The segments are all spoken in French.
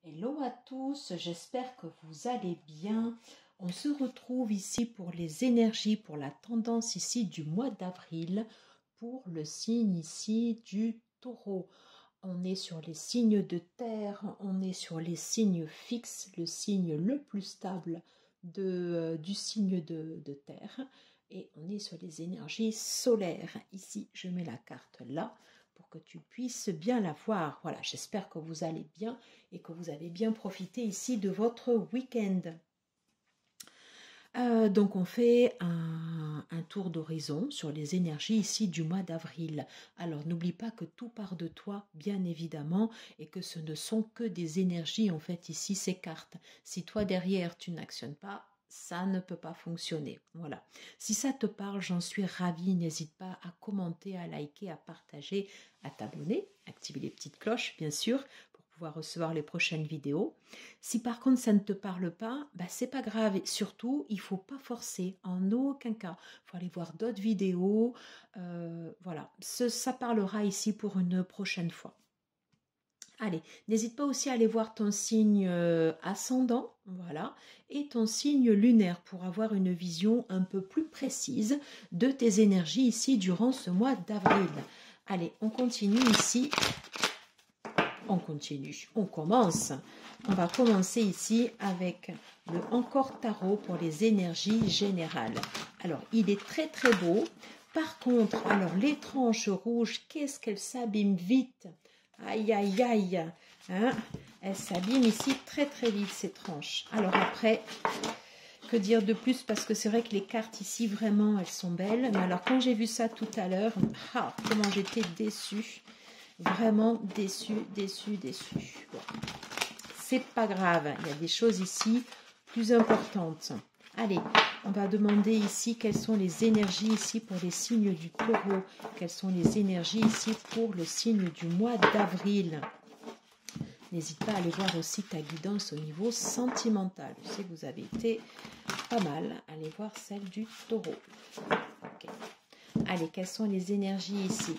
Hello à tous, j'espère que vous allez bien. On se retrouve ici pour les énergies, pour la tendance ici du mois d'avril, pour le signe ici du taureau. On est sur les signes de terre, on est sur les signes fixes, le signe le plus stable du signe de terre. Et on est sur les énergies solaires. Ici, je mets la carte là pour que tu puisses bien la voir. Voilà, j'espère que vous allez bien et que vous avez bien profité ici de votre week-end. Donc on fait un tour d'horizon sur les énergies ici du mois d'avril. Alors n'oublie pas que tout part de toi, bien évidemment, et que ce ne sont que des énergies en fait ici, ces cartes. Si toi derrière tu n'actionnes pas, ça ne peut pas fonctionner. Voilà. Si ça te parle, j'en suis ravie. N'hésite pas à commenter, à liker, à partager, à t'abonner, activer les petites cloches, bien sûr, pour pouvoir recevoir les prochaines vidéos. Si par contre ça ne te parle pas, bah, c'est pas grave. Et surtout, il faut pas forcer, en aucun cas. Il faut aller voir d'autres vidéos. Voilà, ça parlera ici pour une prochaine fois. Allez, n'hésite pas aussi à aller voir ton signe ascendant, voilà, et ton signe lunaire pour avoir une vision un peu plus précise de tes énergies ici durant ce mois d'avril. Allez, on continue ici. On commence. On va commencer ici avec le Encore Tarot pour les énergies générales. Alors, il est très très beau. Par contre, alors les tranches rouges, qu'est-ce qu'elles s'abîment vite. Aïe, aïe, aïe. Hein, elles s'abîment ici très très vite, ces tranches. Alors après, que dire de plus? Parce que c'est vrai que les cartes ici, vraiment, elles sont belles. Mais alors, quand j'ai vu ça tout à l'heure, comment j'étais déçue. Vraiment déçue. Bon. C'est pas grave, il y a des choses ici plus importantes. Allez, on va demander ici quelles sont les énergies ici pour les signes du taureau. Quelles sont les énergies ici pour le signe du mois d'avril. N'hésite pas à aller voir aussi ta guidance au niveau sentimental. Je sais que vous avez été pas mal. Allez voir celle du taureau. Okay. Allez, quelles sont les énergies ici?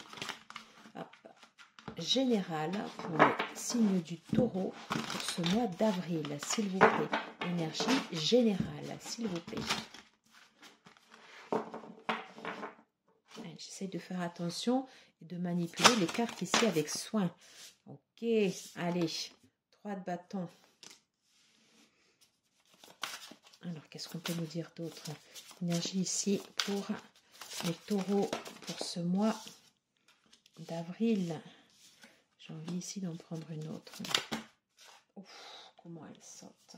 Générale pour le signe du taureau pour ce mois d'avril, s'il vous plaît. Énergie générale, s'il vous plaît. J'essaie de faire attention et de manipuler les cartes ici avec soin. Ok, allez, 3 de bâton. Alors, qu'est-ce qu'on peut nous dire d'autre? Énergie ici pour les taureaux pour ce mois d'avril. J'ai envie ici d'en prendre une autre. Ouf, comment elle saute.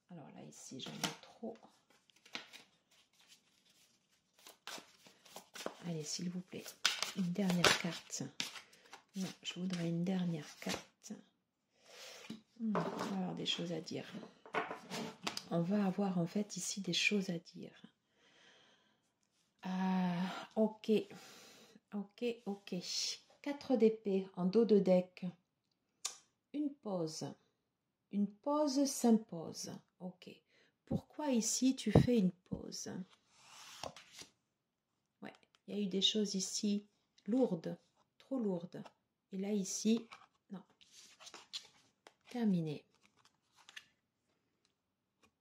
Alors là, ici, j'en ai trop. Allez, s'il vous plaît, une dernière carte. Non, je voudrais une dernière carte. On va avoir des choses à dire. On va avoir en fait ici des choses à dire. Ok. 4 d'épée en dos de deck. Une pause. Une pause s'impose. Ok. Pourquoi ici tu fais une pause? Ouais, il y a eu des choses ici lourdes, trop lourdes. Et là ici, non. Terminé.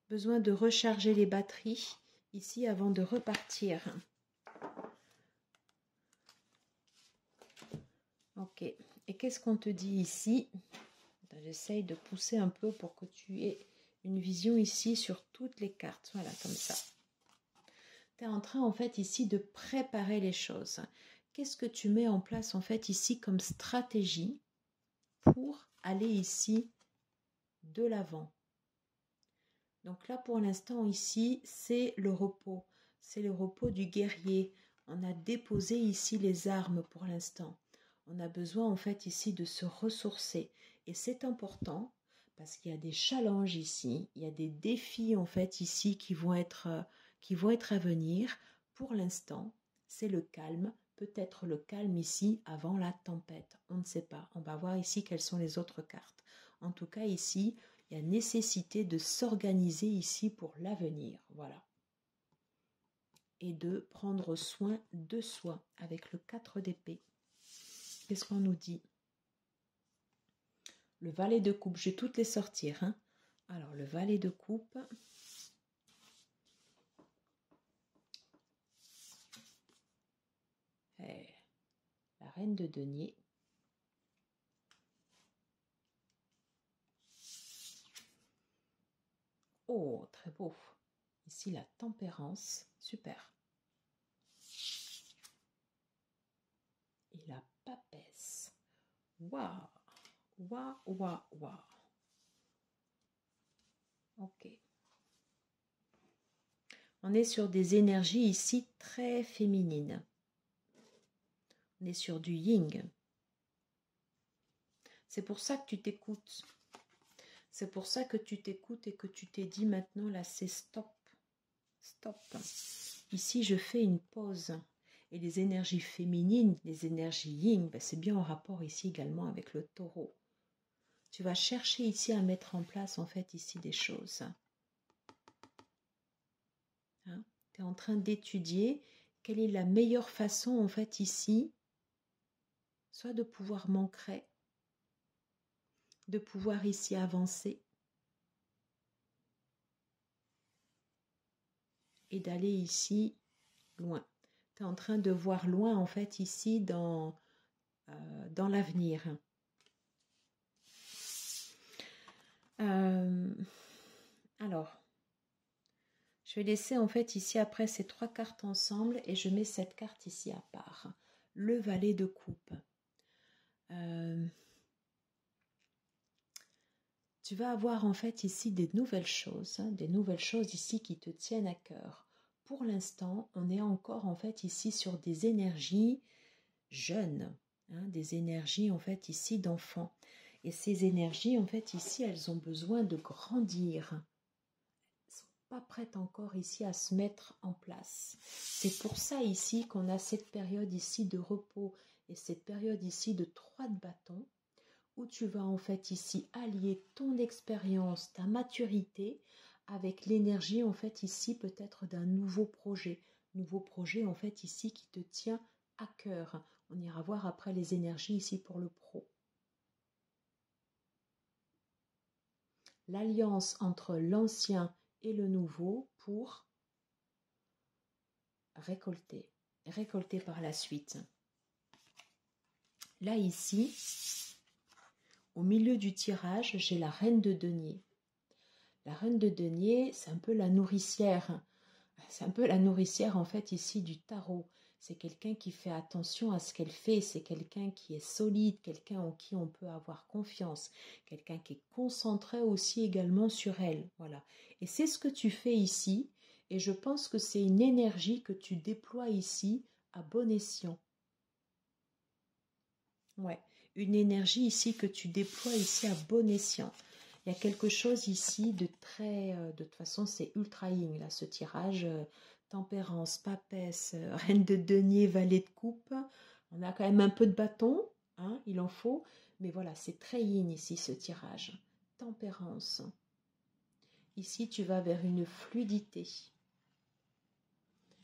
Besoin de recharger les batteries ici avant de repartir. Ok. Et qu'est-ce qu'on te dit ici? J'essaye de pousser un peu pour que tu aies une vision ici sur toutes les cartes. Voilà, comme ça. Tu es en train en fait ici de préparer les choses. Qu'est-ce que tu mets en place en fait ici comme stratégie pour aller ici de l'avant? Donc là pour l'instant ici c'est le repos. C'est le repos du guerrier. On a déposé ici les armes pour l'instant. On a besoin en fait ici de se ressourcer. Et c'est important parce qu'il y a des challenges ici. Il y a des défis en fait ici qui vont être à venir. Pour l'instant, c'est le calme. Peut-être le calme ici avant la tempête. On ne sait pas. On va voir ici quelles sont les autres cartes. En tout cas ici, il y a nécessité de s'organiser ici pour l'avenir. Voilà. Et de prendre soin de soi avec le 4 d'épée. Qu'est-ce qu'on nous dit? Le valet de coupe, je vais toutes les sortir. Hein. Alors, le valet de coupe. Et la reine de denier. Oh, très beau. Ici, la tempérance. Super. Et la papesse. Waouh. Waouh, waouh, waouh. Ok. On est sur des énergies ici très féminines. On est sur du yin. C'est pour ça que tu t'écoutes. C'est pour ça que tu t'écoutes et que tu t'es dit maintenant, là, c'est stop. Stop. Ici, je fais une pause. Et les énergies féminines, les énergies yin, ben c'est bien en rapport ici également avec le taureau. Tu vas chercher ici à mettre en place, en fait, ici des choses. Hein? Tu es en train d'étudier quelle est la meilleure façon, en fait, ici, soit de pouvoir m'ancrer, de pouvoir ici avancer et d'aller ici loin. Tu es en train de voir loin, en fait, ici, dans l'avenir. Alors, je vais laisser en fait ici après ces 3 cartes ensemble et je mets cette carte ici à part. Le valet de coupe. Tu vas avoir en fait ici des nouvelles choses ici qui te tiennent à cœur. Pour l'instant, on est encore en fait ici sur des énergies jeunes, hein, des énergies en fait ici d'enfants. Et ces énergies en fait ici, elles ont besoin de grandir. Elles sont pas prêtes encore ici à se mettre en place. C'est pour ça ici qu'on a cette période ici de repos et cette période ici de 3 de bâton, où tu vas en fait ici allier ton expérience, ta maturité avec l'énergie en fait ici peut-être d'un nouveau projet en fait ici qui te tient à cœur. On ira voir après les énergies ici pour le pro. L'alliance entre l'ancien et le nouveau pour récolter par la suite. Là ici, au milieu du tirage, j'ai la reine de denier. La reine de denier, c'est un peu la nourricière. C'est un peu la nourricière en fait ici du tarot. C'est quelqu'un qui fait attention à ce qu'elle fait. C'est quelqu'un qui est solide, quelqu'un en qui on peut avoir confiance. Quelqu'un qui est concentré aussi également sur elle. Voilà. Et c'est ce que tu fais ici. Et je pense que c'est une énergie que tu déploies ici à bon escient. Ouais, une énergie ici que tu déploies ici à bon escient. Il y a quelque chose ici de très... de toute façon, c'est ultra yin, là, ce tirage. Tempérance, papesse, reine de denier, valet de coupe. On a quand même un peu de bâton, hein, il en faut. Mais voilà, c'est très yin ici, ce tirage. Tempérance. Ici, tu vas vers une fluidité.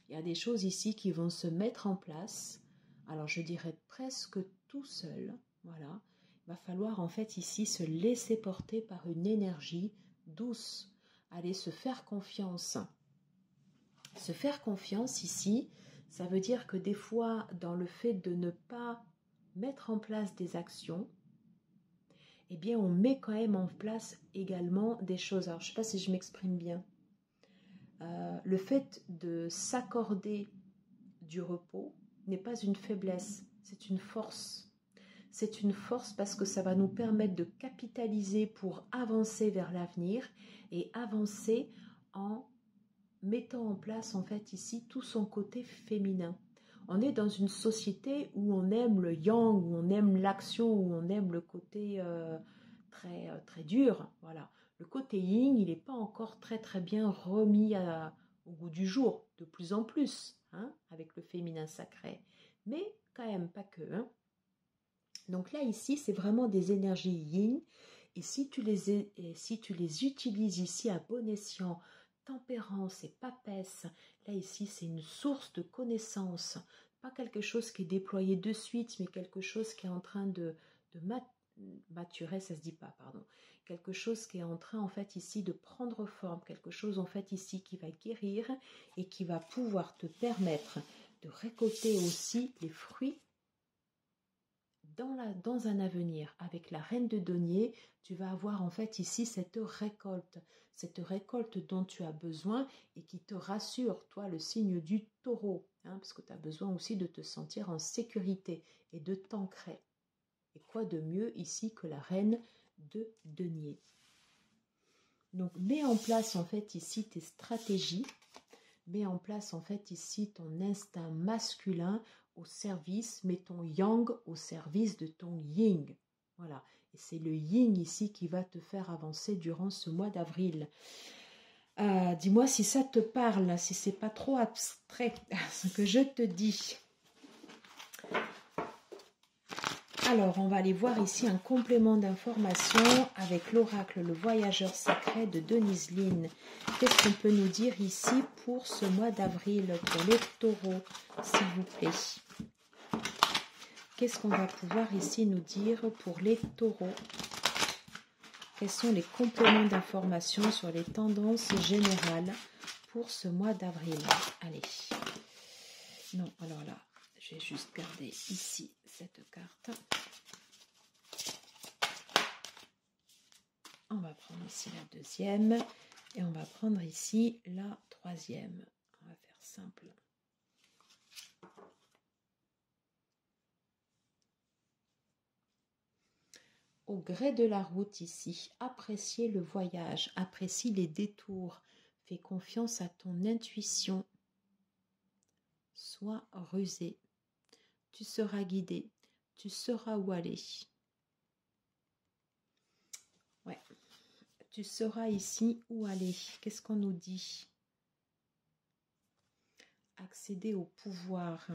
Il y a des choses ici qui vont se mettre en place. Alors, je dirais presque tout seul. Voilà. Il va falloir en fait ici se laisser porter par une énergie douce. Aller se faire confiance. Se faire confiance ici, ça veut dire que des fois, dans le fait de ne pas mettre en place des actions, eh bien, on met quand même en place également des choses. Alors, je ne sais pas si je m'exprime bien. Le fait de s'accorder du repos n'est pas une faiblesse, c'est une force. C'est une force parce que ça va nous permettre de capitaliser pour avancer vers l'avenir et avancer en mettant en place en fait ici tout son côté féminin. On est dans une société où on aime le yang, où on aime l'action, où on aime le côté très dur. Voilà. Le côté yin, il n'est pas encore très bien remis au goût du jour, de plus en plus, hein, avec le féminin sacré. Mais quand même pas que. Hein. Donc là, ici, c'est vraiment des énergies yin. Et si tu les utilises ici à bon escient, tempérance et papesse, là, ici, c'est une source de connaissances. Pas quelque chose qui est déployé de suite, mais quelque chose qui est en train maturer, ça se dit pas, pardon. Quelque chose qui est en train en fait ici de prendre forme, quelque chose en fait ici qui va guérir et qui va pouvoir te permettre de récolter aussi les fruits dans un avenir. Avec la reine de denier, tu vas avoir en fait ici cette récolte dont tu as besoin et qui te rassure, toi le signe du taureau, hein, parce que tu as besoin aussi de te sentir en sécurité et de t'ancrer. Et quoi de mieux ici que la reine de denier. Donc mets en place en fait ici tes stratégies, mets en place en fait ici ton instinct masculin au service, mets ton yang au service de ton yin. Voilà, et c'est le yin ici qui va te faire avancer durant ce mois d'avril. Dis-moi si ça te parle, si c'est pas trop abstrait ce que je te dis. Alors, on va aller voir ici un complément d'information avec l'oracle, le voyageur sacré de Denise Lynn. Qu'est-ce qu'on peut nous dire ici pour ce mois d'avril, pour les taureaux, s'il vous plaît? Qu'est-ce qu'on va pouvoir ici nous dire pour les taureaux? Quels sont les compléments d'information sur les tendances générales pour ce mois d'avril? Allez. Non, alors là, je vais juste garder ici cette carte. On va prendre ici la deuxième et on va prendre ici la troisième. On va faire simple. Au gré de la route ici, appréciez le voyage, apprécie les détours, fais confiance à ton intuition. Sois rusé, tu seras guidé, tu sauras où aller. Ouais, tu sauras ici où aller. Qu'est-ce qu'on nous dit? Accéder au pouvoir.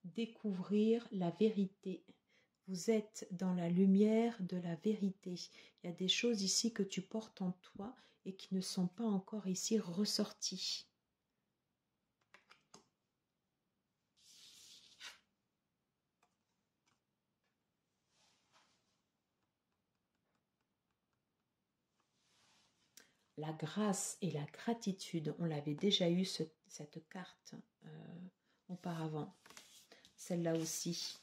Découvrir la vérité. Vous êtes dans la lumière de la vérité. Il y a des choses ici que tu portes en toi et qui ne sont pas encore ici ressorties. La grâce et la gratitude, on l'avait déjà eu cette carte auparavant. Celle-là aussi.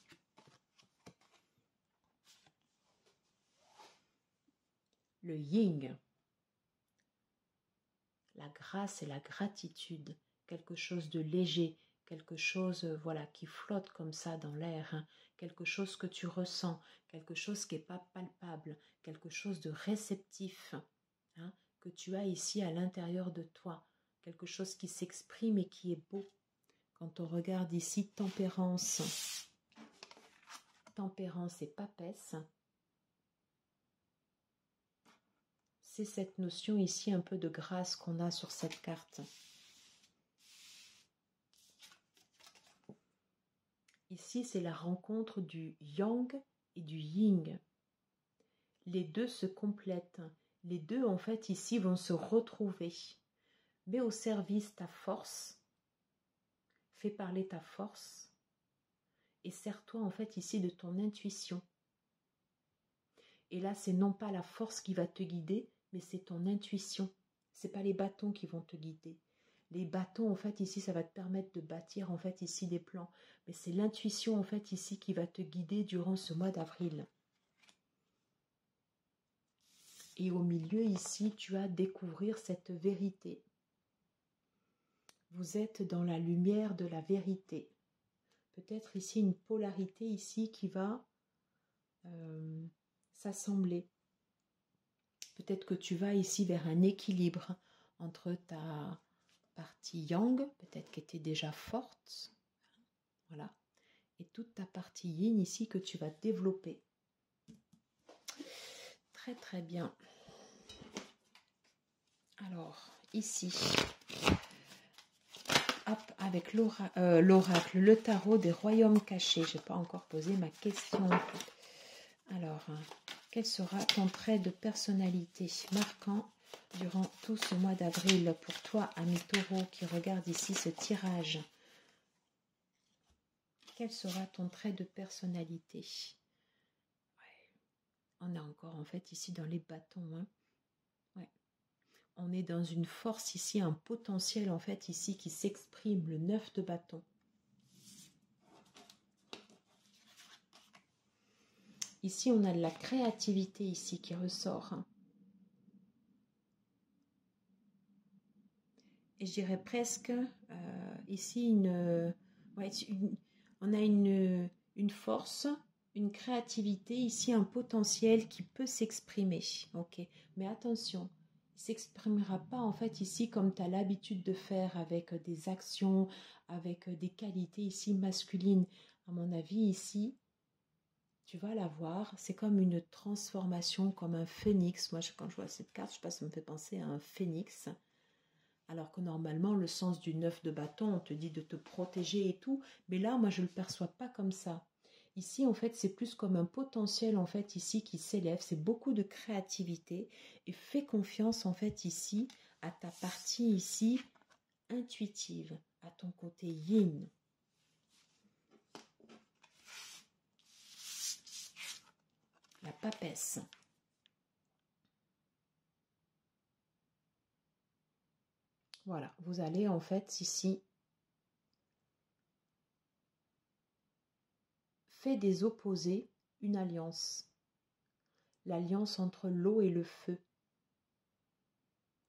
Le yin. La grâce et la gratitude. Quelque chose de léger, quelque chose voilà, qui flotte comme ça dans l'air. Hein. Quelque chose que tu ressens, quelque chose qui n'est pas palpable, quelque chose de réceptif. Hein, que tu as ici à l'intérieur de toi. Quelque chose qui s'exprime et qui est beau. Quand on regarde ici tempérance et papesse, c'est cette notion ici un peu de grâce qu'on a sur cette carte. Ici, c'est la rencontre du yang et du yin. Les deux se complètent. Les deux, en fait, ici, vont se retrouver. Mets au service ta force. Fais parler ta force. Et sers-toi, en fait, ici de ton intuition. Et là, c'est non pas la force qui va te guider, mais c'est ton intuition. Ce n'est pas les bâtons qui vont te guider. Les bâtons, en fait, ici, ça va te permettre de bâtir, en fait, ici, des plans. Mais c'est l'intuition, en fait, ici, qui va te guider durant ce mois d'avril. Et au milieu, ici, tu as découvrir cette vérité. Vous êtes dans la lumière de la vérité. Peut-être ici une polarité ici qui va s'assembler. Peut-être que tu vas ici vers un équilibre entre ta partie yang, peut-être qui était déjà forte, voilà, et toute ta partie yin ici que tu vas développer. Très très bien. Alors, ici, hop, avec l'oracle, le tarot des royaumes cachés. Je n'ai pas encore posé ma question. Alors, quel sera ton trait de personnalité marquant durant tout ce mois d'avril pour toi, ami taureau, qui regarde ici ce tirage. Quel sera ton trait de personnalité? Ouais. On est encore en fait ici dans les bâtons. Hein. Ouais. On est dans une force ici, un potentiel en fait ici qui s'exprime, le 9 de bâton. Ici, on a de la créativité ici qui ressort. Et je dirais presque ici on a une force, une créativité, ici un potentiel qui peut s'exprimer. Ok, mais attention, il ne s'exprimera pas en fait ici comme tu as l'habitude de faire avec des actions, avec des qualités ici masculines. À mon avis ici, tu vas la voir, c'est comme une transformation, comme un phénix. Moi, quand je vois cette carte, je sais pas, ça me fait penser à un phénix. Alors que normalement, le sens du 9 de bâton, on te dit de te protéger et tout. Mais là, moi, je ne le perçois pas comme ça. Ici, en fait, c'est plus comme un potentiel, en fait, ici, qui s'élève. C'est beaucoup de créativité. Et fais confiance, en fait, ici, à ta partie, ici, intuitive, à ton côté yin. La papesse. Voilà, vous allez, en fait, ici, fait des opposés une alliance. L'alliance entre l'eau et le feu.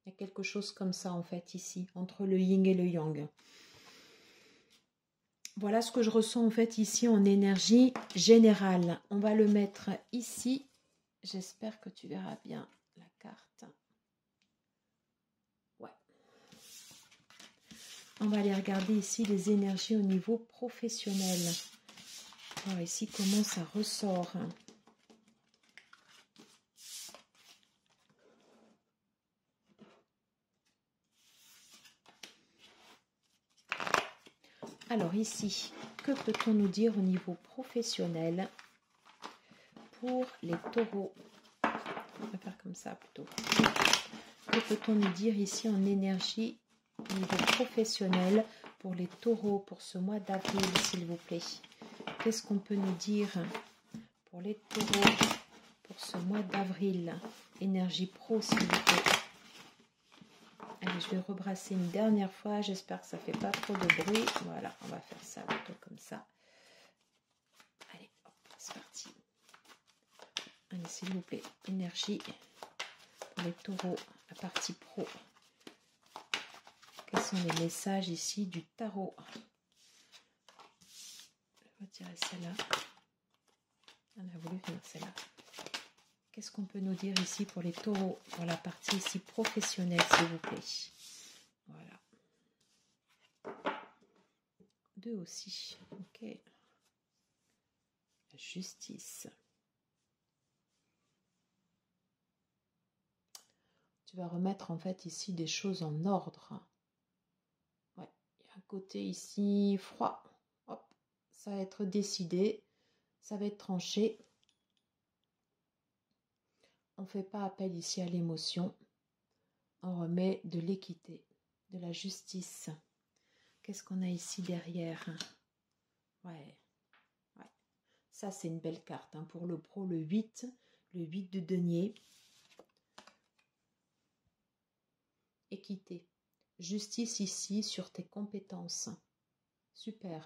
Il y a quelque chose comme ça en fait ici, entre le yin et le yang. Voilà ce que je ressens en fait ici en énergie générale. On va le mettre ici. J'espère que tu verras bien la carte. Ouais. On va aller regarder ici les énergies au niveau professionnel. Alors ici comment ça ressort. Alors ici, que peut-on nous dire au niveau professionnel pour les taureaux? On va faire comme ça plutôt. Que peut-on nous dire ici en énergie au niveau professionnel pour les taureaux pour ce mois d'avril, s'il vous plaît? Qu'est-ce qu'on peut nous dire pour les taureaux pour ce mois d'avril? Énergie pro, s'il vous plaît. Allez, je vais rebrasser une dernière fois. J'espère que ça ne fait pas trop de bruit. Voilà, on va faire ça plutôt comme ça. Allez, hop, c'est parti. Allez, s'il vous plaît, énergie pour les taureaux, la partie pro. Quels sont les messages ici du tarot? Je vais retirer celle-là. On a voulu venir celle-là. Qu'est-ce qu'on peut nous dire ici pour les taureaux, pour la partie ici professionnelle, s'il vous plaît? Voilà. 2 aussi. Ok. Justice. Tu vas remettre en fait ici des choses en ordre. Ouais. Il y a un côté ici froid. Hop. Ça va être décidé. Ça va être tranché. On ne fait pas appel ici à l'émotion. On remet de l'équité, de la justice. Qu'est-ce qu'on a ici derrière? Ouais. Ouais. Ça, c'est une belle carte. Hein. Pour le pro, le 8 de denier. Équité. Justice ici sur tes compétences. Super.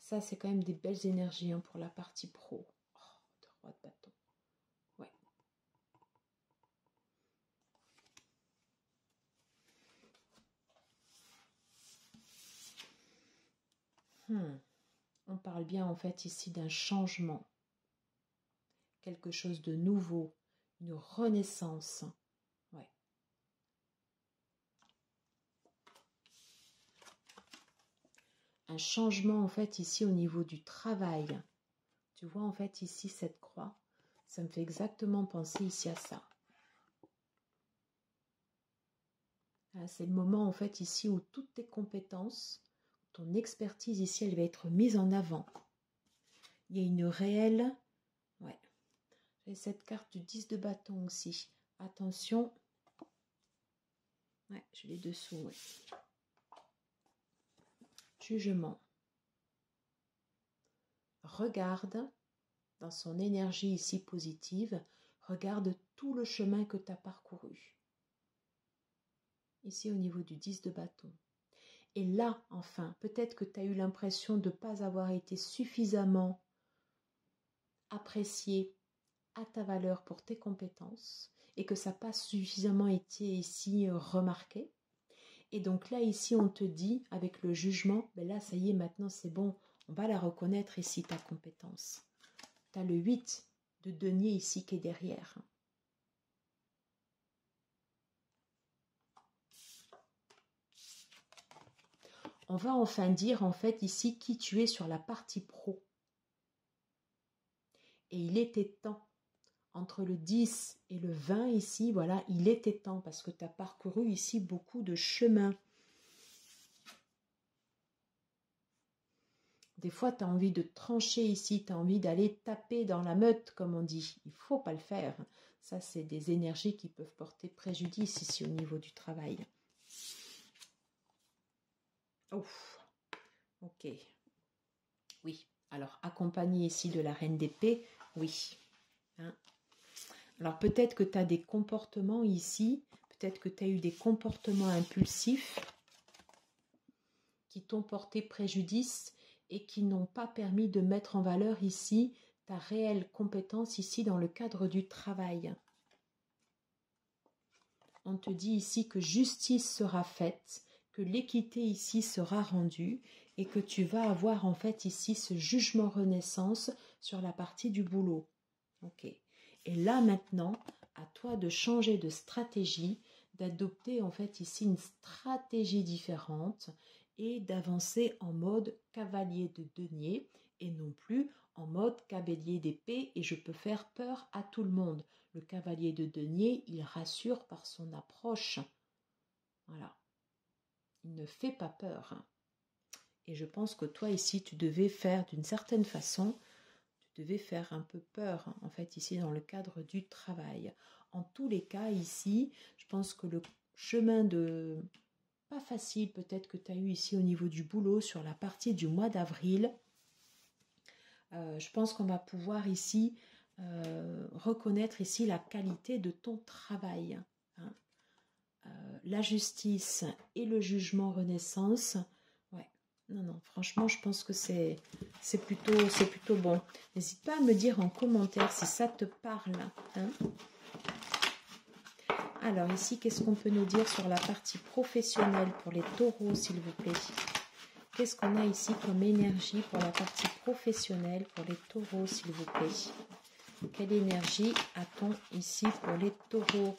Ça, c'est quand même des belles énergies hein, pour la partie pro. Oh, de roi de bâton. Ouais. On parle bien en fait ici d'un changement. Quelque chose de nouveau. Une renaissance. Ouais. Un changement en fait ici au niveau du travail. Tu vois en fait ici cette croix. Ça me fait exactement penser ici à ça. C'est le moment en fait ici où toutes tes compétences, ton expertise ici, elle va être mise en avant. Il y a une réelle... Ouais. J'ai cette carte du 10 de bâton aussi. Attention, Ouais, je l'ai dessous, ouais. Jugement. Regarde dans son énergie ici positive, regarde tout le chemin que tu as parcouru. Ici au niveau du 10 de bâton. Et là, enfin, peut-être que tu as eu l'impression de ne pas avoir été suffisamment apprécié à ta valeur pour tes compétences et que ça n'a pas suffisamment été ici remarqué. Et donc là, ici, on te dit, avec le jugement, ben là, ça y est, maintenant, c'est bon, on va la reconnaître ici, ta compétence. Tu as le 8 de denier ici qui est derrière. On va enfin dire, en fait, ici, qui tu es sur la partie pro. Et il était temps. Entre le 10 et le 20 ici, voilà, il était temps parce que tu as parcouru ici beaucoup de chemin. Des fois, tu as envie de trancher ici, tu as envie d'aller taper dans la meute, comme on dit. Il ne faut pas le faire. Ça, c'est des énergies qui peuvent porter préjudice ici au niveau du travail. Ouf. Ok. Oui. Alors, accompagné ici de la reine d'épée, oui. Hein. Alors, peut-être que tu as des comportements ici, peut-être que tu as eu des comportements impulsifs qui t'ont porté préjudice et qui n'ont pas permis de mettre en valeur ici ta réelle compétence ici dans le cadre du travail. On te dit ici que justice sera faite, que l'équité ici sera rendue et que tu vas avoir en fait ici ce jugement renaissance sur la partie du boulot. Ok. Et là maintenant, à toi de changer de stratégie, d'adopter en fait ici une stratégie différente et d'avancer en mode cavalier de denier et non plus en mode cavalier d'épée et je peux faire peur à tout le monde. Le cavalier de denier, il rassure par son approche. Voilà. Il ne fait pas peur. Et je pense que toi ici, tu devais faire d'une certaine façon, tu devais faire un peu peur en fait ici dans le cadre du travail. En tous les cas ici, je pense que le chemin de pas facile peut-être que tu as eu ici au niveau du boulot sur la partie du mois d'avril, je pense qu'on va pouvoir ici reconnaître ici la qualité de ton travail. Hein. La justice et le jugement renaissance, ouais, non, franchement, je pense que c'est plutôt bon. N'hésite pas à me dire en commentaire si ça te parle. Hein. Alors ici, qu'est-ce qu'on peut nous dire sur la partie professionnelle pour les taureaux, s'il vous plaît? Qu'est-ce qu'on a ici comme énergie pour la partie professionnelle pour les taureaux, s'il vous plaît? Quelle énergie a-t-on ici pour les taureaux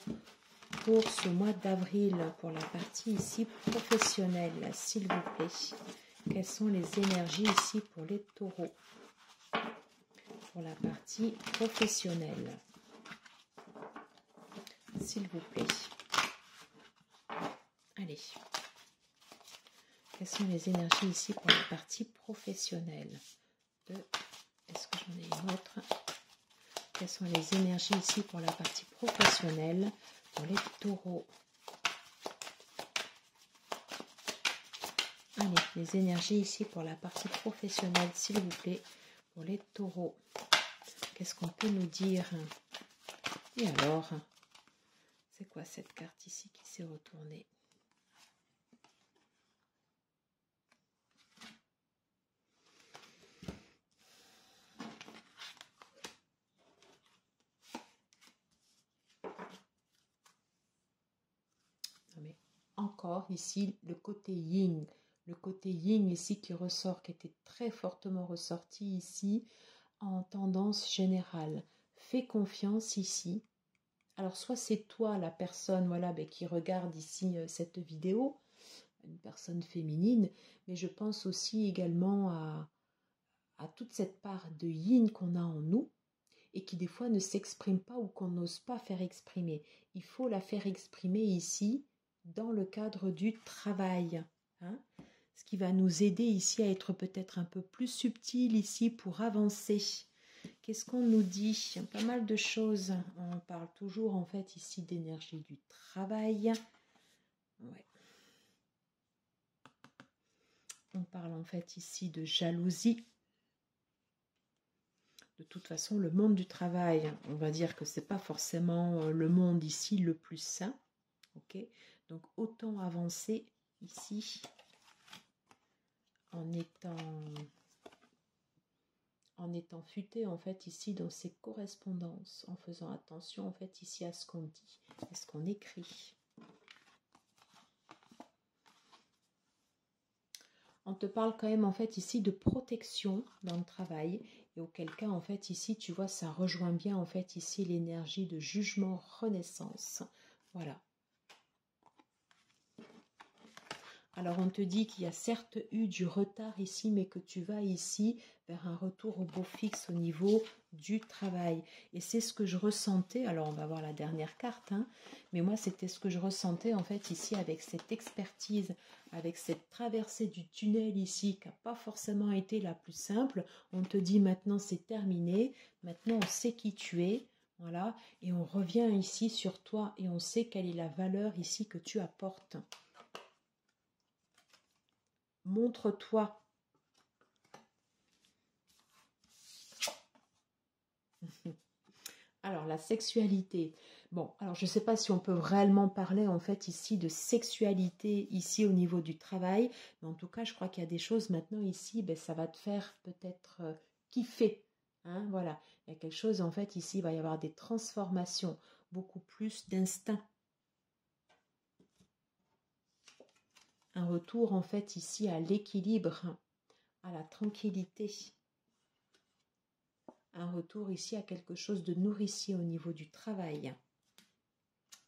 pour ce mois d'avril, pour la partie ici professionnelle, s'il vous plaît? Quelles sont les énergies ici pour les taureaux pour la partie professionnelle, s'il vous plaît? Allez. Quelles sont les énergies ici pour la partie professionnelle? Est-ce que j'en ai une autre? Quelles sont les énergies ici pour la partie professionnelle pour les taureaux? Allez, les énergies ici pour la partie professionnelle, s'il vous plaît, pour les taureaux. Qu'est-ce qu'on peut nous dire? Et alors, c'est quoi cette carte ici qui s'est retournée? Encore ici le côté yin ici qui ressort, qui était très fortement ressorti ici en tendance générale. Fais confiance ici. Alors soit c'est toi la personne voilà qui regarde ici cette vidéo, une personne féminine, mais je pense aussi également à toute cette part de yin qu'on a en nous et qui des fois ne s'exprime pas ou qu'on n'ose pas faire exprimer. Il faut la faire exprimer ici dans le cadre du travail. Hein, ce qui va nous aider ici à être peut-être un peu plus subtil ici pour avancer. Qu'est-ce qu'on nous dit? Pas mal de choses. On parle toujours en fait ici d'énergie du travail. Ouais. On parle en fait ici de jalousie. De toute façon, le monde du travail, on va dire que c'est pas forcément le monde ici le plus sain. Ok, donc autant avancer ici en étant futé en fait ici dans ces correspondances, en faisant attention en fait ici à ce qu'on dit, à ce qu'on écrit. On te parle quand même en fait ici de protection dans le travail, et auquel cas en fait ici tu vois ça rejoint bien en fait ici l'énergie de jugement renaissance. Voilà. Alors on te dit qu'il y a certes eu du retard ici, mais que tu vas ici vers un retour au beau fixe au niveau du travail. Et c'est ce que je ressentais, alors on va voir la dernière carte, hein, mais moi c'était ce que je ressentais en fait ici avec cette expertise, avec cette traversée du tunnel ici qui n'a pas forcément été la plus simple. On te dit maintenant c'est terminé, maintenant on sait qui tu es. Voilà, et on revient ici sur toi et on sait quelle est la valeur ici que tu apportes. Montre-toi. Alors, la sexualité. Bon, alors je ne sais pas si on peut réellement parler en fait ici de sexualité ici au niveau du travail, mais en tout cas, je crois qu'il y a des choses maintenant ici, ben, ça va te faire peut-être kiffer. Hein, voilà, il y a quelque chose en fait ici, il va y avoir des transformations, beaucoup plus d'instinct. Un retour en fait ici à l'équilibre, à la tranquillité. Un retour ici à quelque chose de nourricier au niveau du travail.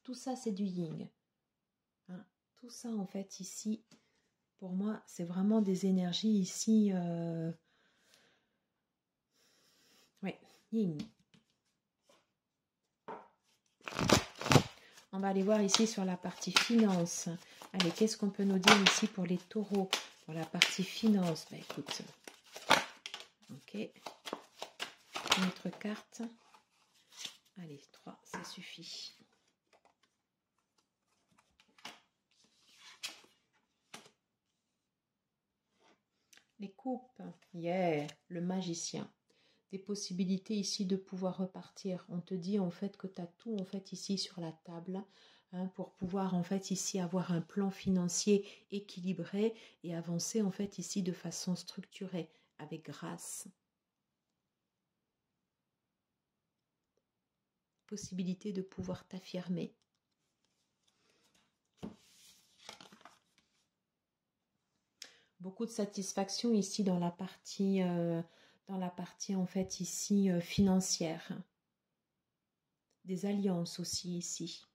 Tout ça, c'est du yin. Hein, tout ça, en fait, ici, pour moi, c'est vraiment des énergies ici. Oui, yin. On va aller voir ici sur la partie finance. Allez, qu'est-ce qu'on peut nous dire ici pour les taureaux? Pour la partie finance, bah écoute. Ok. Une autre carte. Allez, 3, ça suffit. Les coupes. Yeah, le magicien. Des possibilités ici de pouvoir repartir. On te dit en fait que tu as tout en fait ici sur la table, hein, pour pouvoir en fait ici avoir un plan financier équilibré et avancer en fait ici de façon structurée, avec grâce. Possibilité de pouvoir t'affirmer. Beaucoup de satisfaction ici dans la partie en fait ici financière. Des alliances aussi ici.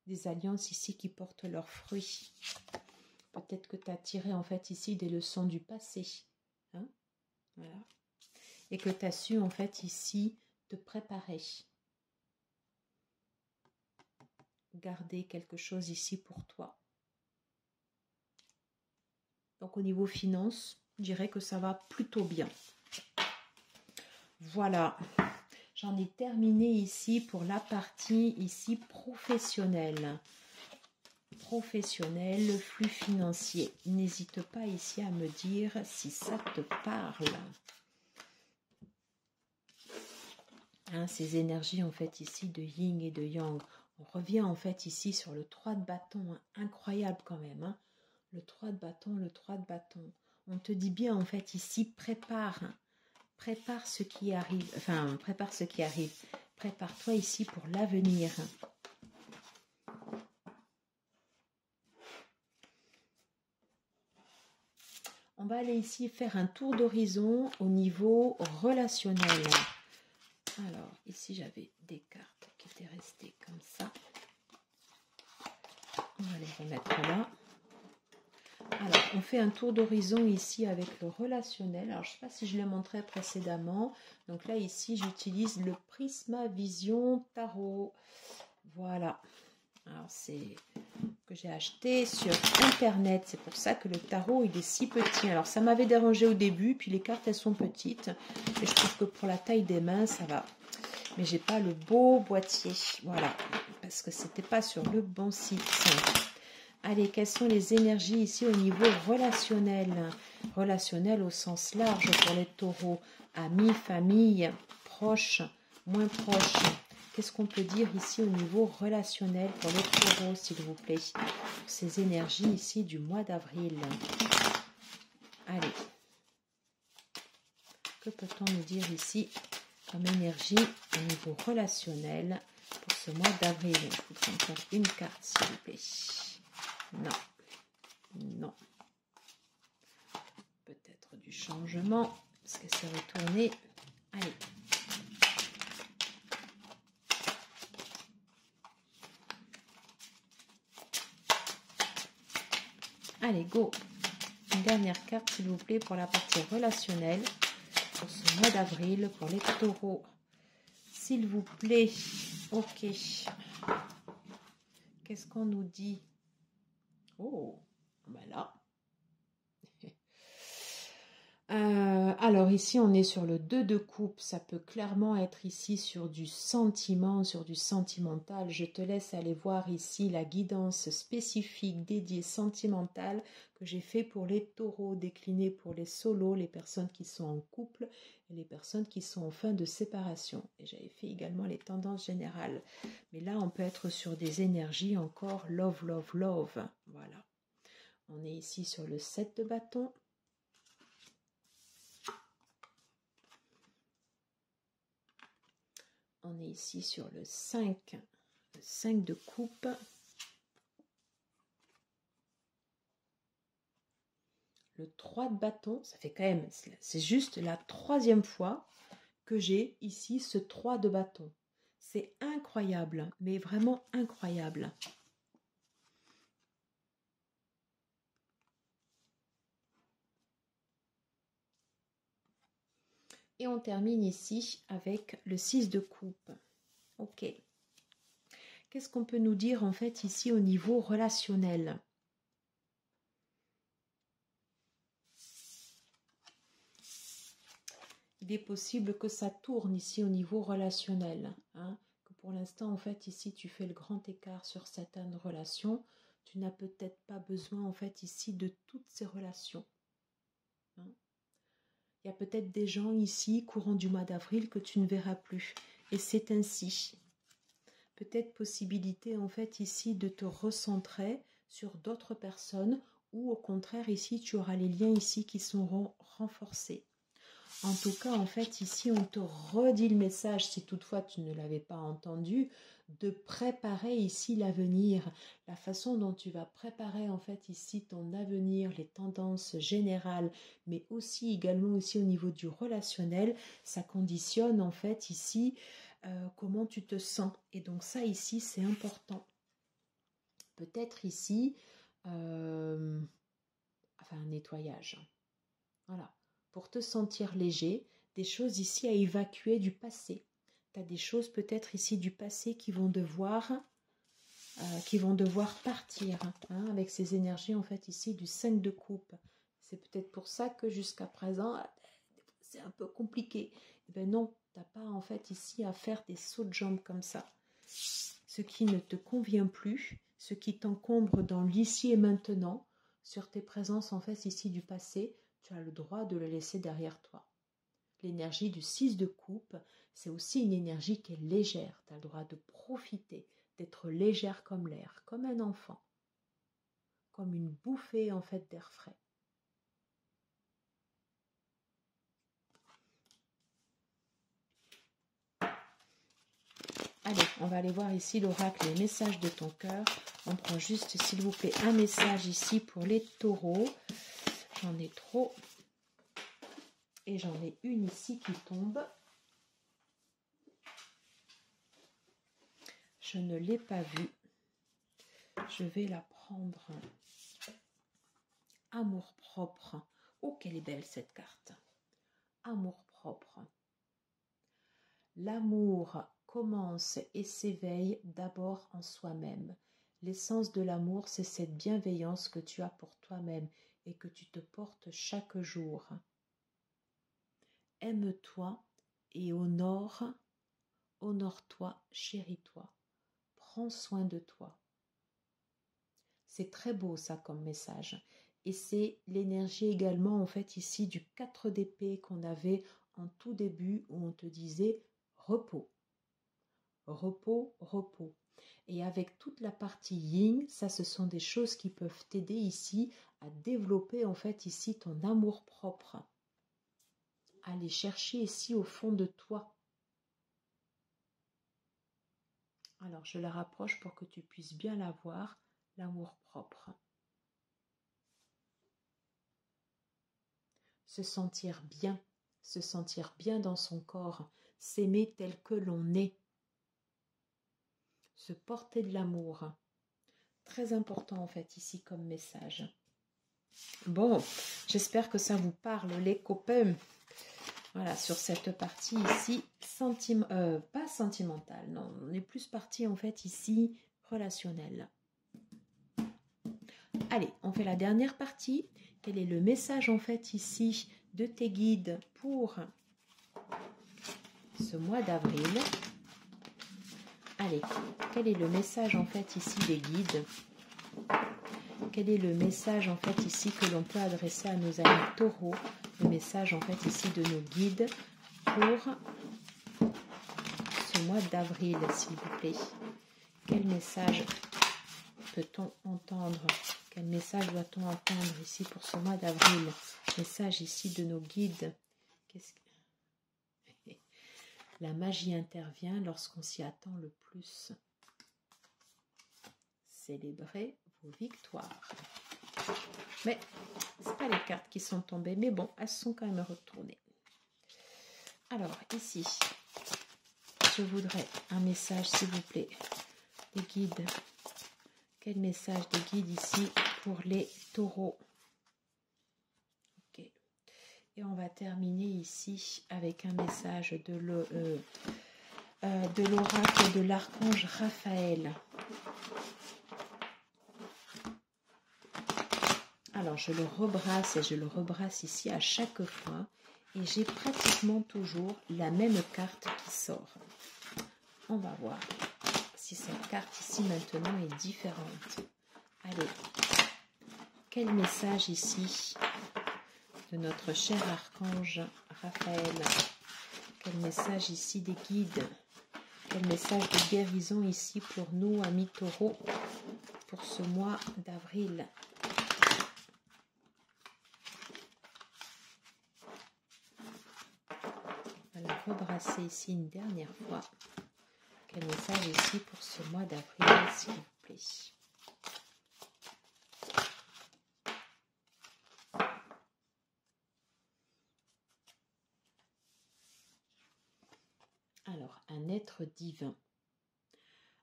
Des alliances ici qui portent leurs fruits. Peut-être que tu as tiré en fait ici des leçons du passé. Hein, voilà. Et que tu as su en fait ici te préparer. Garder quelque chose ici pour toi. Donc au niveau finance, je dirais que ça va plutôt bien. Voilà. J'en ai terminé ici pour la partie ici professionnelle. Professionnel, le flux financier. N'hésite pas ici à me dire si ça te parle. Hein, ces énergies en fait ici de yin et de yang. On revient en fait ici sur le 3 de bâton. Hein, incroyable quand même. Hein. Le 3 de bâton, le 3 de bâton. On te dit bien en fait ici, prépare. Hein, prépare ce qui arrive. Enfin, prépare ce qui arrive. Prépare-toi ici pour l'avenir. On va aller ici faire un tour d'horizon au niveau relationnel. Alors, ici, j'avais des cartes qui étaient restées comme ça. On va les remettre là. Alors, on fait un tour d'horizon ici avec le relationnel. Alors, je ne sais pas si je l'ai montré précédemment. Donc là, ici, j'utilise le Prisma Vision Tarot. Voilà. Alors, c'est que j'ai acheté sur internet, c'est pour ça que le tarot il est si petit. Alors ça m'avait dérangé au début, puis les cartes elles sont petites et je trouve que pour la taille des mains ça va, mais j'ai pas le beau boîtier, voilà, parce que c'était pas sur le bon site. Allez, quelles sont les énergies ici au niveau relationnel? Relationnel au sens large pour les taureaux. Amis, famille, proches, moins proches. Qu'est-ce qu'on peut dire ici au niveau relationnel pour les taureaux, s'il vous plaît? Pour ces énergies ici du mois d'avril. Allez. Que peut-on nous dire ici comme énergie au niveau relationnel pour ce mois d'avril? Il faudra encore une carte, s'il vous plaît. Non. Non. Peut-être du changement, parce que c'est retourné. Allez. Allez, go. Une dernière carte, s'il vous plaît, pour la partie relationnelle. Pour ce mois d'avril, pour les taureaux. S'il vous plaît. Ok. Qu'est-ce qu'on nous dit? Oh, ben là. Alors ici, on est sur le 2 de coupe. Ça peut clairement être ici sur du sentiment, sur du sentimental. Je te laisse aller voir ici la guidance spécifique dédiée sentimentale que j'ai fait pour les taureaux, déclinée pour les solos, les personnes qui sont en couple et les personnes qui sont en fin de séparation. Et j'avais fait également les tendances générales. Mais là, on peut être sur des énergies encore love, love, love. Voilà. On est ici sur le 7 de bâton. On est ici sur le 5 de coupe. Le 3 de bâton, ça fait quand même, c'est juste la 3e fois que j'ai ici ce 3 de bâton. C'est incroyable, mais vraiment incroyable. Et on termine ici avec le 6 de coupe. Ok. Qu'est-ce qu'on peut nous dire en fait ici au niveau relationnel? Il est possible que ça tourne ici au niveau relationnel. Hein, que pour l'instant, en fait, ici, tu fais le grand écart sur certaines relations. Tu n'as peut-être pas besoin, en fait, ici, de toutes ces relations. Hein. Il y a peut-être des gens ici, courant du mois d'avril, que tu ne verras plus. Et c'est ainsi. Peut-être possibilité, en fait, ici, de te recentrer sur d'autres personnes ou, au contraire, ici, tu auras les liens ici qui seront renforcés. En tout cas, en fait, ici, on te redit le message, si toutefois tu ne l'avais pas entendu, de préparer ici l'avenir, la façon dont tu vas préparer, en fait, ici, ton avenir, les tendances générales, mais aussi, également, aussi au niveau du relationnel, ça conditionne, en fait, ici, comment tu te sens. Et donc, ça, ici, c'est important. Peut-être ici, un nettoyage. Voilà. Pour te sentir léger, des choses ici à évacuer du passé. Tu as des choses peut-être ici du passé qui vont devoir partir, hein, avec ces énergies en fait ici du 5 de coupe. C'est peut-être pour ça que jusqu'à présent, c'est un peu compliqué. Eh bien non, tu n'as pas en fait ici à faire des sauts de jambes comme ça. Ce qui ne te convient plus, ce qui t'encombre dans l'ici et maintenant, sur tes présences en fait ici du passé, tu as le droit de le laisser derrière toi. L'énergie du 6 de coupe, c'est aussi une énergie qui est légère. Tu as le droit de profiter, d'être légère comme l'air, comme un enfant, comme une bouffée en fait d'air frais. Allez, on va aller voir ici l'oracle, les messages de ton cœur. On prend juste, s'il vous plaît, un message ici pour les taureaux. J'en ai trop. Et j'en ai une ici qui tombe. Je ne l'ai pas vue. Je vais la prendre. Amour propre. Oh, qu'elle est belle cette carte. Amour propre. L'amour commence et s'éveille d'abord en soi-même. L'essence de l'amour, c'est cette bienveillance que tu as pour toi-même et que tu te portes chaque jour. Aime-toi et honore-toi, chéris-toi. Prends soin de toi. C'est très beau ça comme message. Et c'est l'énergie également en fait ici du 4 d'épée qu'on avait en tout début où on te disait repos. Repos, repos. Et avec toute la partie yin, ça ce sont des choses qui peuvent t'aider ici à développer en fait ici ton amour propre. Aller chercher ici au fond de toi. Alors je la rapproche pour que tu puisses bien la voir, l'amour propre. Se sentir bien dans son corps, s'aimer tel que l'on est. Se porter de l'amour. Très important en fait ici comme message. Bon, j'espère que ça vous parle les copains. Voilà, sur cette partie ici, pas sentimentale, non, on est plus parti en fait ici relationnel. Allez, on fait la dernière partie. Quel est le message en fait ici de tes guides pour ce mois d'avril? Allez, quel est le message en fait ici des guides? Quel est le message en fait ici que l'on peut adresser à nos amis taureaux? Le message en fait ici de nos guides pour ce mois d'avril, s'il vous plaît. Quel message peut-on entendre? Quel message doit-on entendre ici pour ce mois d'avril? Message ici de nos guides. La magie intervient lorsqu'on s'y attend le plus. Célébrez vos victoires. Mais ce n'est pas les cartes qui sont tombées, mais bon, elles sont quand même retournées. Alors, ici, je voudrais un message, s'il vous plaît, des guides. Quel message des guides ici pour les taureaux? Ok. Et on va terminer ici avec un message de l'oracle de l'archange Raphaël. Alors, je le rebrasse et je le rebrasse ici à chaque fois. Et j'ai pratiquement toujours la même carte qui sort. On va voir si cette carte ici maintenant est différente. Allez, quel message ici de notre cher archange Raphaël? Quel message ici des guides? Quel message de guérison ici pour nous, amis taureaux, pour ce mois d'avril? On va la rebrasser ici une dernière fois. Quel message ici pour ce mois d'avril, s'il vous plaît? Alors, un être divin.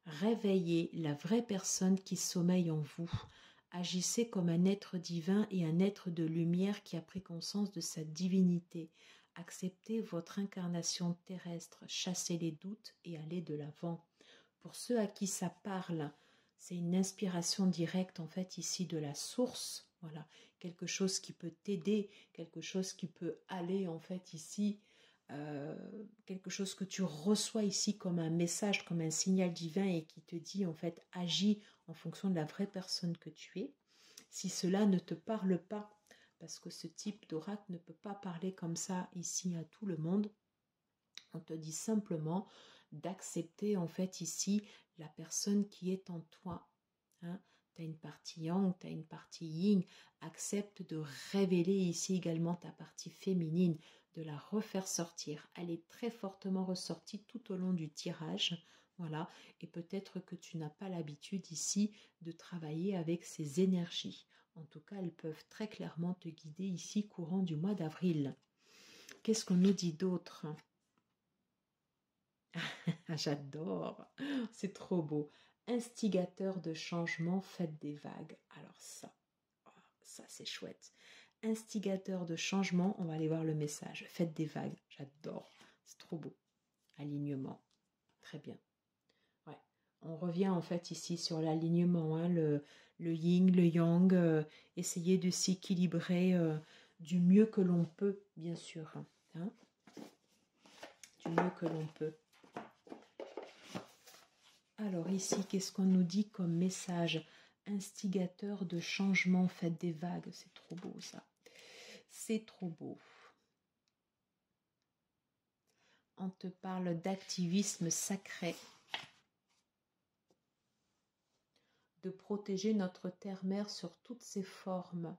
Réveillez la vraie personne qui sommeille en vous. Agissez comme un être divin et un être de lumière qui a pris conscience de sa divinité. Acceptez votre incarnation terrestre, chassez les doutes et allez de l'avant. Pour ceux à qui ça parle, c'est une inspiration directe en fait ici de la source. Voilà, quelque chose qui peut t'aider, quelque chose qui peut aller en fait ici, quelque chose que tu reçois ici comme un message, comme un signal divin et qui te dit en fait agis en fonction de la vraie personne que tu es. Si cela ne te parle pas, parce que ce type d'oracle ne peut pas parler comme ça ici à tout le monde, on te dit simplement d'accepter en fait ici la personne qui est en toi. Hein? Tu as une partie yang, tu as une partie yin. Accepte de révéler ici également ta partie féminine, de la refaire sortir. Elle est très fortement ressortie tout au long du tirage. Voilà. Et peut-être que tu n'as pas l'habitude ici de travailler avec ces énergies. En tout cas, elles peuvent très clairement te guider ici courant du mois d'avril. Qu'est-ce qu'on nous dit d'autre? J'adore, c'est trop beau. Instigateur de changement, faites des vagues. Alors ça c'est chouette. Instigateur de changement, on va aller voir le message. Faites des vagues, j'adore, c'est trop beau. Alignement, très bien. Ouais. On revient en fait ici sur l'alignement, hein, le yin, le yang, essayer de s'équilibrer du mieux que l'on peut, bien sûr. Hein, du mieux que l'on peut. Alors ici, qu'est-ce qu'on nous dit comme message? instigateur de changement, faites des vagues, c'est trop beau ça. C'est trop beau. On te parle d'activisme sacré. De protéger notre terre-mère sur toutes ses formes.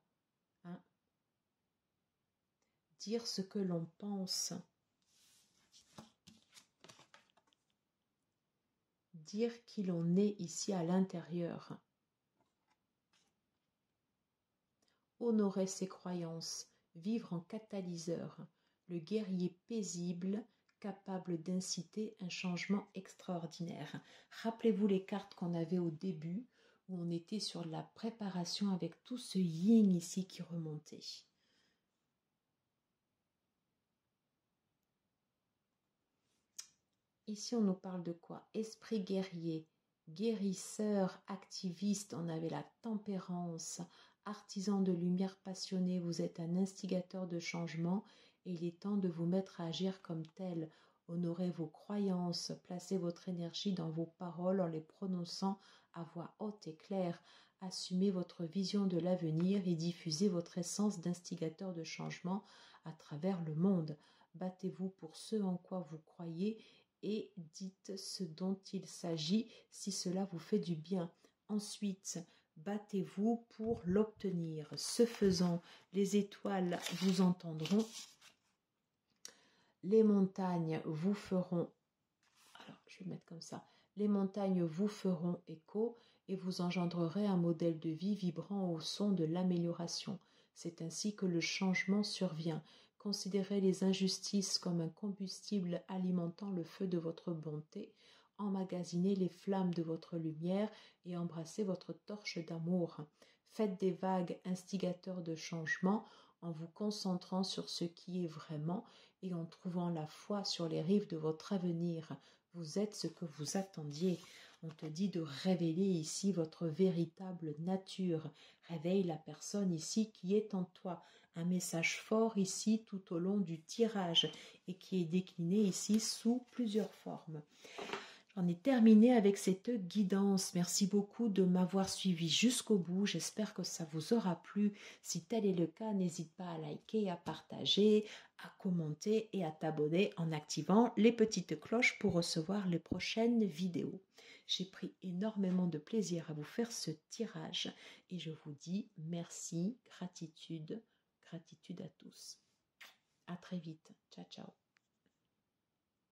Hein. Dire ce que l'on pense. Dire qui l'on est ici à l'intérieur. Honorer ses croyances, vivre en catalyseur, le guerrier paisible, capable d'inciter un changement extraordinaire. Rappelez-vous les cartes qu'on avait au début, où on était sur la préparation avec tout ce yin ici qui remontait. Ici, on nous parle de quoi? Esprit guerrier, guérisseur, activiste, on avait la tempérance, artisan de lumière passionné, vous êtes un instigateur de changement et il est temps de vous mettre à agir comme tel. Honorez vos croyances, placez votre énergie dans vos paroles en les prononçant à voix haute et claire. Assumez votre vision de l'avenir et diffusez votre essence d'instigateur de changement à travers le monde. Battez-vous pour ce en quoi vous croyez et dites ce dont il s'agit si cela vous fait du bien. Ensuite, battez-vous pour l'obtenir. Ce faisant, les étoiles vous entendront, les montagnes vous feront, alors je vais mettre comme ça, les montagnes vous feront écho et vous engendrerez un modèle de vie vibrant au son de l'amélioration. C'est ainsi que le changement survient. Considérez les injustices comme un combustible alimentant le feu de votre bonté. Emmagasinez les flammes de votre lumière et embrassez votre torche d'amour. Faites des vagues instigateurs de changement en vous concentrant sur ce qui est vraiment et en trouvant la foi sur les rives de votre avenir. Vous êtes ce que vous attendiez. On te dit de révéler ici votre véritable nature. Réveille la personne ici qui est en toi. Un message fort ici tout au long du tirage et qui est décliné ici sous plusieurs formes. J'en ai terminé avec cette guidance. Merci beaucoup de m'avoir suivi jusqu'au bout. J'espère que ça vous aura plu. Si tel est le cas, n'hésite pas à liker, à partager, à commenter et à t'abonner en activant les petites cloches pour recevoir les prochaines vidéos. J'ai pris énormément de plaisir à vous faire ce tirage et je vous dis merci, gratitude à tous. À très vite. Ciao, ciao.